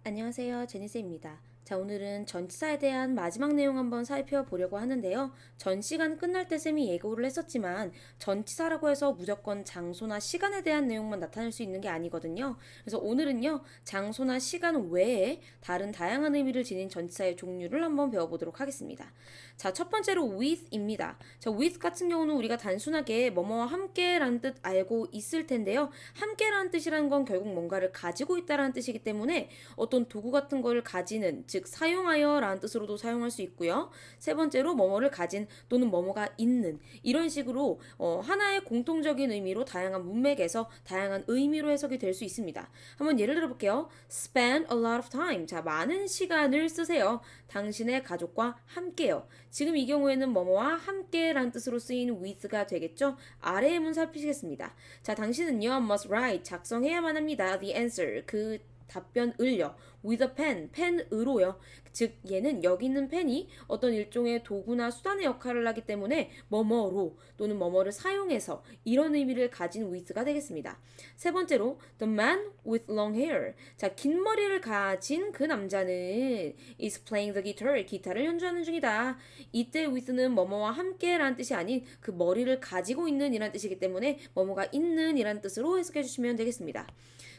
안녕하세요. 제니스입니다. 자, 오늘은 전치사에 대한 마지막 내용 한번 살펴보려고 하는데요. 전 시간 끝날 때 쌤이 예고를 했었지만 전치사라고 해서 무조건 장소나 시간에 대한 내용만 나타낼 수 있는 게 아니거든요. 그래서 오늘은요, 장소나 시간 외에 다른 다양한 의미를 지닌 전치사의 종류를 한번 배워보도록 하겠습니다. 자, 첫 번째로 with입니다. 자, with 같은 경우는 우리가 단순하게 뭐뭐와 함께라는 뜻 알고 있을 텐데요. 함께라는 뜻이라는 건 결국 뭔가를 가지고 있다라는 뜻이기 때문에 어떤 도구 같은 거를 가지는, 즉 사용하여 라는 뜻으로도 사용할 수 있고요. 세 번째로 뭐뭐를 가진 또는 뭐뭐가 있는, 이런 식으로 하나의 공통적인 의미로 다양한 문맥에서 다양한 의미로 해석이 될 수 있습니다. 한번 예를 들어볼게요. Spend a lot of time. 자, 많은 시간을 쓰세요. 당신의 가족과 함께요. 지금 이 경우에는 뭐뭐와 함께라는 뜻으로 쓰인 with가 되겠죠. 아래의 문 살피시겠습니다. 자, 당신은요 must write, 작성해야만 합니다. The answer, 그 답변을요. with a pen, 펜으로요. 즉 얘는 여기 있는 펜이 어떤 일종의 도구나 수단의 역할을 하기 때문에 뭐뭐로 또는 뭐뭐를 사용해서 이런 의미를 가진 with가 되겠습니다. 세 번째로 the man with long hair. 자, 긴 머리를 가진 그 남자는 is playing the guitar, 기타를 연주하는 중이다. 이때 with는 뭐뭐와 함께라는 뜻이 아닌 그 머리를 가지고 있는 이란 뜻이기 때문에 뭐뭐가 있는 이란 뜻으로 해석해 주시면 되겠습니다.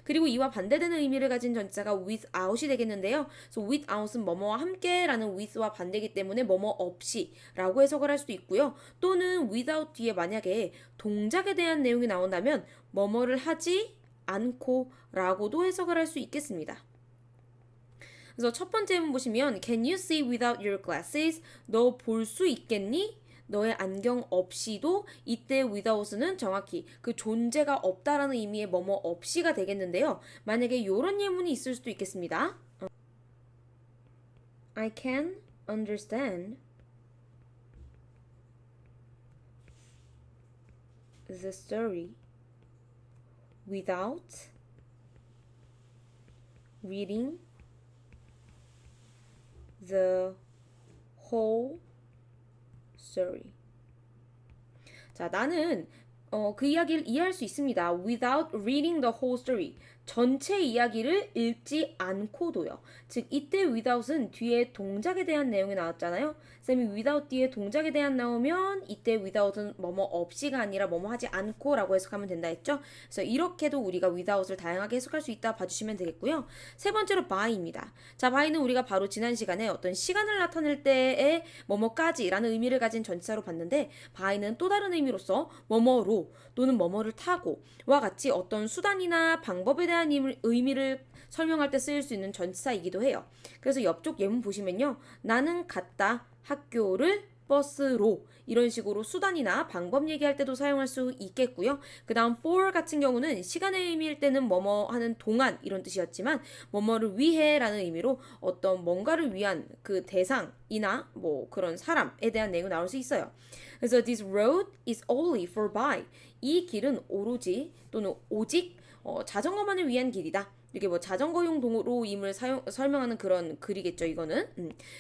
그리고 이와 반대되는 의미를 가진 전치사가 without이 되겠는데요. 그래서 without은 뭐뭐와 함께라는 with와 반대이기 때문에 뭐뭐 없이라고 해석을 할 수도 있고요. 또는 without 뒤에 만약에 동작에 대한 내용이 나온다면 뭐뭐를 하지 않고라고도 해석을 할 수 있겠습니다. 그래서 첫 번째 문 보시면 Can you see without your glasses? 너 볼 수 있겠니? 너의 안경 없이도 이때 without은 정확히 그 존재가 없다라는 의미의 뭐뭐 없이가 되겠는데요. 만약에 이런 예문이 있을 수도 있겠습니다. I can understand the story without reading the whole story. 자, 나는 그 이야기를 이해할 수 있습니다. Without reading the whole story. 전체 이야기를 읽지 않고도요. 즉 이때 without은 뒤에 동작에 대한 내용이 나왔잖아요. 쌤이 without 뒤에 동작에 대한 나오면 이때 without은 뭐뭐 없이가 아니라 뭐뭐 하지 않고라고 해석하면 된다 했죠. 그래서 이렇게도 우리가 without을 다양하게 해석할 수 있다 봐주시면 되겠고요. 세 번째로 by입니다. 자, by는 우리가 바로 지난 시간에 어떤 시간을 나타낼 때에 뭐뭐까지라는 의미를 가진 전치사로 봤는데 by는 또 다른 의미로서 뭐뭐로 또는 뭐뭐를 타고와 같이 어떤 수단이나 방법에 대한 의미를 설명할 때 쓰일 수 있는 전치사이기도 해요. 그래서 옆쪽 예문 보시면요. 나는 갔다 학교를 버스로, 이런 식으로 수단이나 방법 얘기할 때도 사용할 수 있겠고요. 그 다음 for 같은 경우는 시간의 의미일 때는 뭐뭐 하는 동안 이런 뜻이었지만 뭐뭐를 위해 라는 의미로 어떤 뭔가를 위한 그 대상이나 뭐 그런 사람에 대한 내용이 나올 수 있어요. 그래서 this road is only for by. 이 길은 오로지 또는 오직 자전거만을 위한 길이다. 이게 뭐 자전거용 도로임을 설명하는 그런 글이겠죠, 이거는.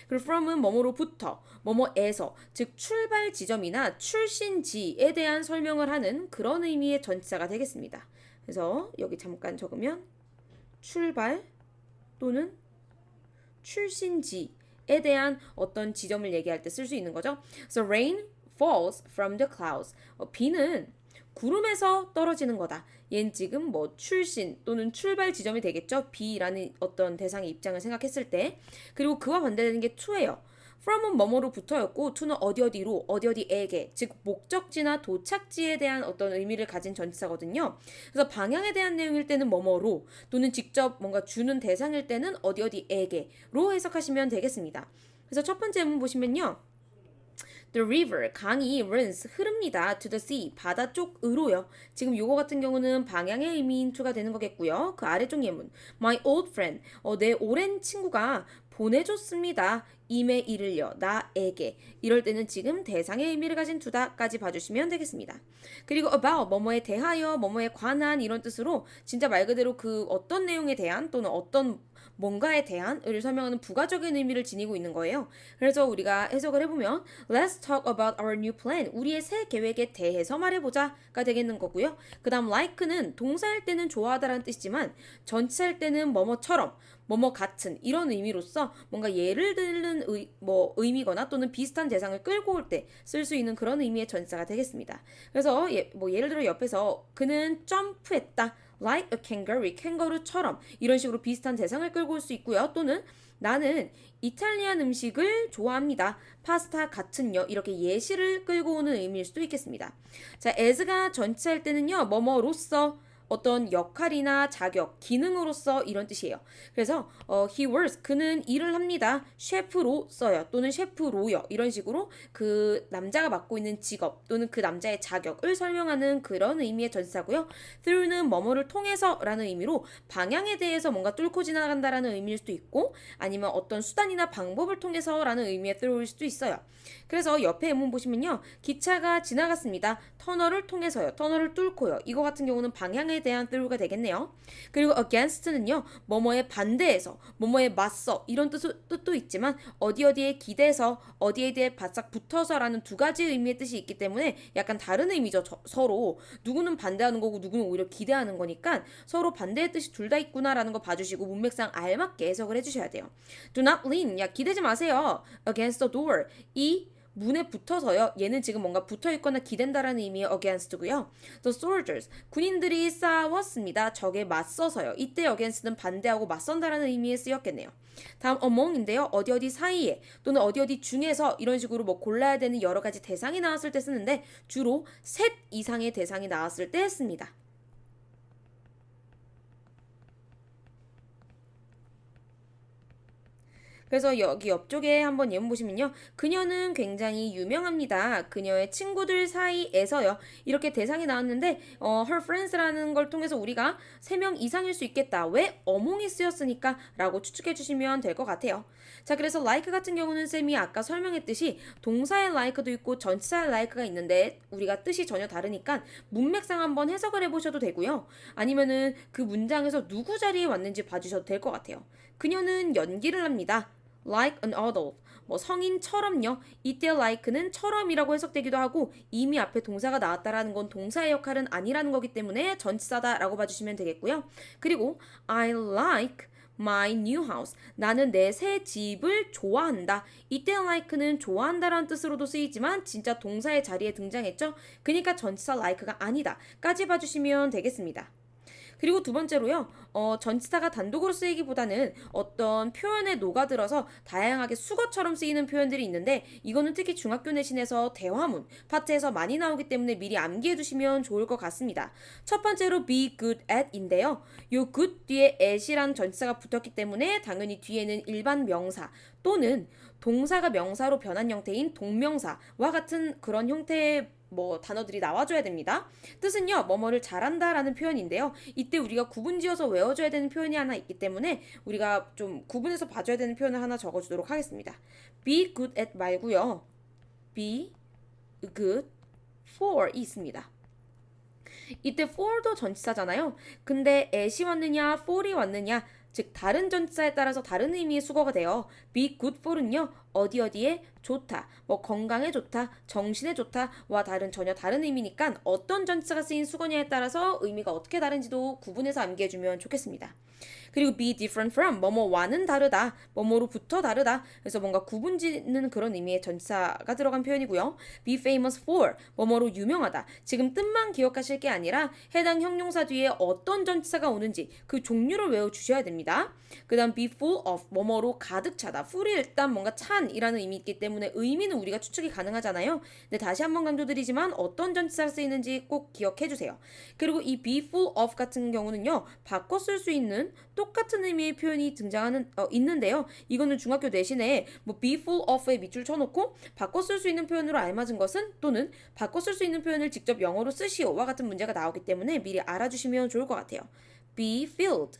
그리고 from은 뭐뭐로부터, 뭐뭐에서, 즉 출발 지점이나 출신지에 대한 설명을 하는 그런 의미의 전치사가 되겠습니다. 그래서 여기 잠깐 적으면 출발 또는 출신지에 대한 어떤 지점을 얘기할 때 쓸 수 있는 거죠. So rain falls from the clouds. 비는 구름에서 떨어지는 거다. 얜 지금 뭐 출신 또는 출발 지점이 되겠죠. B라는 어떤 대상의 입장을 생각했을 때. 그리고 그와 반대되는 게 to예요. from은 뭐뭐로부터였고 to는 어디 어디로, 어디 어디에게, 즉 목적지나 도착지에 대한 어떤 의미를 가진 전치사거든요. 그래서 방향에 대한 내용일 때는 뭐뭐로 또는 직접 뭔가 주는 대상일 때는 어디 어디에게로 해석하시면 되겠습니다. 그래서 첫 번째 문 보시면요. The river, 강이 runs, 흐릅니다. To the sea, 바다 쪽으로요. 지금 요거 같은 경우는 방향의 의미인 to가 되는 거겠고요. 그 아래쪽 예문. My old friend, 내 오랜 친구가 보내줬습니다. 이메일을요. 나에게. 이럴 때는 지금 대상의 의미를 가진 to다까지 봐주시면 되겠습니다. 그리고 about, 뭐뭐에 대하여, 뭐뭐에 관한 이런 뜻으로 진짜 말 그대로 그 어떤 내용에 대한 또는 어떤 뭔가에 대한을 설명하는 부가적인 의미를 지니고 있는 거예요. 그래서 우리가 해석을 해보면 Let's talk about our new plan. 우리의 새 계획에 대해서 말해보자가 되겠는 거고요. 그 다음 like는 동사일 때는 좋아하다라는 뜻이지만 전치사일 때는 뭐뭐처럼 뭐뭐 같은 이런 의미로서 뭔가 예를 들는 의미거나 또는 비슷한 대상을 끌고 올 때 쓸 수 있는 그런 의미의 전치사가 되겠습니다. 그래서 예를 들어 옆에서 그는 점프했다. like a kangaroo, 캥거루처럼 이런 식으로 비슷한 대상을 끌고 올 수 있고요. 또는 나는 이탈리안 음식을 좋아합니다. 파스타 같은요. 이렇게 예시를 끌고 오는 의미일 수도 있겠습니다. 자, as가 전치할 때는요. 뭐뭐로서 어떤 역할이나 자격, 기능으로서 이런 뜻이에요. 그래서 he works, 그는 일을 합니다. 셰프로서요 또는 셰프로요 이런 식으로 그 남자가 맡고 있는 직업 또는 그 남자의 자격을 설명하는 그런 의미의 전치사고요. through는 뭐뭐를 통해서라는 의미로 방향에 대해서 뭔가 뚫고 지나간다라는 의미일 수도 있고 아니면 어떤 수단이나 방법을 통해서라는 의미의 through일 수도 있어요. 그래서 옆에 예문 보시면요. 기차가 지나갔습니다. 터널을 통해서요. 터널을 뚫고요. 이거 같은 경우는 방향에 대한 through가 되겠네요. 그리고 against는요. 뭐뭐에 반대해서, 뭐뭐에 맞서 이런 뜻도 있지만 어디에 기대서, 어디에 대해 바싹 붙어서라는 두 가지 의미의 뜻이 있기 때문에 약간 다른 의미죠. 서로 누구는 반대하는 거고 누구는 오히려 기대하는 거니까 서로 반대의 뜻이 둘 다 있구나라는 거 봐주시고 문맥상 알맞게 해석을 해주셔야 돼요. Do not lean, 야 기대지 마세요. Against the door, 이 문에 붙어서요. 얘는 지금 뭔가 붙어있거나 기댄다라는 의미의 against고요. The soldiers, 군인들이 싸웠습니다. 적에 맞서서요. 이때 against는 반대하고 맞선다라는 의미에 쓰였겠네요. 다음 among인데요. 어디 사이에 또는 어디 중에서 이런 식으로 뭐 골라야 되는 여러 가지 대상이 나왔을 때 쓰는데 주로 셋 이상의 대상이 나왔을 때 씁니다. 그래서 여기 옆쪽에 한번 예문 보시면요. 그녀는 굉장히 유명합니다. 그녀의 친구들 사이에서요. 이렇게 대상이 나왔는데 her friends라는 걸 통해서 우리가 3명 이상일 수 있겠다. 왜 among이 쓰였으니까 라고 추측해 주시면 될 것 같아요. 자, 그래서 like 같은 경우는 쌤이 아까 설명했듯이 동사의 like도 있고 전치사의 like가 있는데 우리가 뜻이 전혀 다르니까 문맥상 한번 해석을 해보셔도 되고요. 아니면은 그 문장에서 누구 자리에 왔는지 봐주셔도 될 것 같아요. 그녀는 연기를 합니다. like an adult, 뭐 성인처럼요. 이때 like는 처럼이라고 해석되기도 하고 이미 앞에 동사가 나왔다라는 건 동사의 역할은 아니라는 거기 때문에 전치사다라고 봐주시면 되겠고요. 그리고 I like my new house. 나는 내 새 집을 좋아한다. 이때 like는 좋아한다라는 뜻으로도 쓰이지만 진짜 동사의 자리에 등장했죠. 그러니까 전치사 like가 아니다. 까지 봐주시면 되겠습니다. 그리고 두 번째로요, 전치사가 단독으로 쓰이기보다는 어떤 표현에 녹아들어서 다양하게 수거처럼 쓰이는 표현들이 있는데 이거는 특히 중학교 내신에서 대화문 파트에서 많이 나오기 때문에 미리 암기해 두시면 좋을 것 같습니다. 첫 번째로 be good at인데요. 요 good 뒤에 at이란 전치사가 붙었기 때문에 당연히 뒤에는 일반 명사 또는 동사가 명사로 변한 형태인 동명사와 같은 그런 형태의 단어들이 나와줘야 됩니다. 뜻은요, 뭐뭐를 잘한다라는 표현인데요. 이때 우리가 구분지어서 외워줘야 되는 표현이 하나 있기 때문에 우리가 좀 구분해서 봐줘야 되는 표현을 하나 적어주도록 하겠습니다. be good at 말고요. be good for이 있습니다. 이때 for도 전치사잖아요. 근데 at이 왔느냐, for이 왔느냐, 즉 다른 전치사에 따라서 다른 의미의 수거가 돼요. be good for은요. 어디에 좋다, 건강에 좋다, 정신에 좋다와 전혀 다른 의미니까 어떤 전치사가 쓰인 수거냐에 따라서 의미가 어떻게 다른지도 구분해서 암기해주면 좋겠습니다. 그리고 be different from, 뭐뭐와는 다르다, 뭐뭐로부터 다르다. 그래서 뭔가 구분짓는 그런 의미의 전치사가 들어간 표현이고요. be famous for, 뭐뭐로 유명하다. 지금 뜻만 기억하실 게 아니라 해당 형용사 뒤에 어떤 전치사가 오는지 그 종류를 외워주셔야 됩니다. 그 다음 be full of, 뭐뭐로 가득 차다. full이 일단 뭔가 찬이라는 의미 있기 때문에 의미는 우리가 추측이 가능하잖아요. 근데 다시 한번 강조드리지만 어떤 전치사가 쓰이는지 꼭 기억해주세요. 그리고 이 be full of 같은 경우는요. 바꿔 쓸 수 있는 똑같은 의미의 표현이 있는데요. 이거는 중학교 내신에 be full of에 밑줄 쳐놓고 바꿔 쓸 수 있는 표현으로 알맞은 것은 또는 바꿔 쓸 수 있는 표현을 직접 영어로 쓰시오와 같은 문제가 나오기 때문에 미리 알아주시면 좋을 것 같아요. be filled.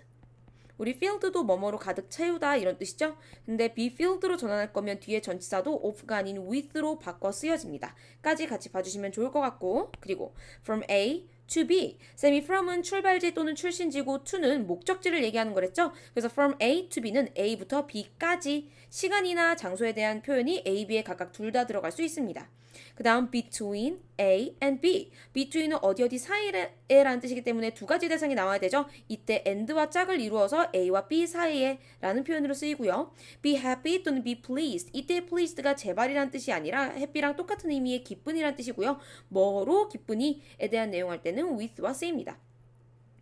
우리 field도 뭐뭐로 가득 채우다 이런 뜻이죠. 근데 be filled로 전환할 거면 뒤에 전치사도 of가 아닌 with로 바꿔 쓰여집니다. 까지 같이 봐주시면 좋을 것 같고 그리고 from A to be. 쌤이 from은 출발지 또는 출신지고 to는 목적지를 얘기하는 거랬죠? 그래서 from A to B는 A부터 B까지 시간이나 장소에 대한 표현이 A, B에 각각 둘 다 들어갈 수 있습니다. 그 다음 between A and B. between은 어디 어디 사이에라는 뜻이기 때문에 두 가지 대상이 나와야 되죠. 이때 and와 짝을 이루어서 A와 B 사이에 라는 표현으로 쓰이고요. be happy 또는 be pleased. 이때 pleased가 제발이란 뜻이 아니라 happy랑 똑같은 의미의 기쁜이란 뜻이고요. 뭐로 기쁜이에 대한 내용 할 때는 with와 쓰입니다.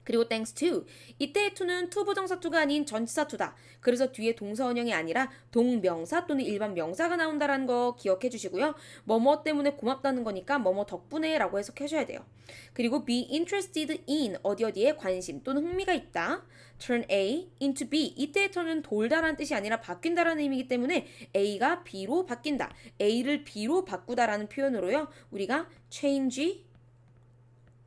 그리고 thanks to. 이때의 to는 to 부정사 to가 아닌 전치사 to다. 그래서 뒤에 동사 원형이 아니라 동명사 또는 일반 명사가 나온다는 거 기억해 주시고요. 뭐뭐 때문에 고맙다는 거니까 뭐뭐 덕분에 라고 해석하셔야 돼요. 그리고 be interested in 어디 어디에 관심 또는 흥미가 있다. turn A into B. 이때의 turn은 돌다라는 뜻이 아니라 바뀐다라는 의미이기 때문에 A가 B로 바뀐다. A를 B로 바꾸다라는 표현으로요. 우리가 change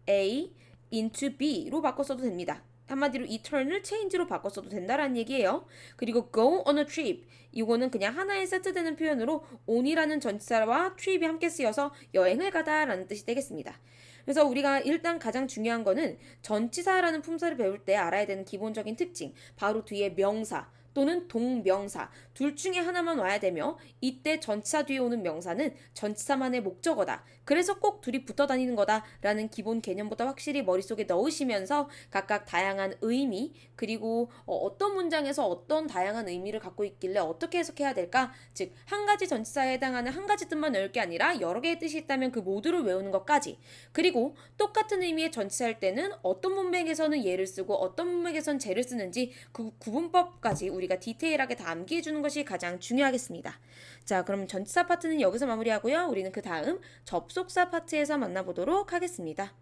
A into B로 바꿨어도 됩니다. 한마디로 이 turn을 change로 바꿨어도 된다라는 얘기예요. 그리고 go on a trip. 이거는 그냥 하나에 세트되는 표현으로 on이라는 전치사와 trip이 함께 쓰여서 여행을 가다라는 뜻이 되겠습니다. 그래서 우리가 일단 가장 중요한 거는 전치사라는 품사를 배울 때 알아야 되는 기본적인 특징. 바로 뒤에 명사 또는 동명사 둘 중에 하나만 와야 되며 이때 전치사 뒤에 오는 명사는 전치사만의 목적어다. 그래서 꼭 둘이 붙어 다니는 거다라는 기본 개념부터 확실히 머릿속에 넣으시면서 각각 다양한 의미 그리고 어떤 문장에서 어떤 다양한 의미를 갖고 있길래 어떻게 해석해야 될까? 즉 한 가지 전치사에 해당하는 한 가지 뜻만 외울 게 아니라 여러 개의 뜻이 있다면 그 모두를 외우는 것까지 그리고 똑같은 의미의 전치사일 때는 어떤 문맥에서는 얘를 쓰고 어떤 문맥에서는 쟤를 쓰는지 그 구분법까지 우리가 디테일하게 다 암기해주는 것이 가장 중요하겠습니다. 자, 그럼 전치사 파트는 여기서 마무리하고요. 우리는 그 다음 접속사 파트에서 만나보도록 하겠습니다.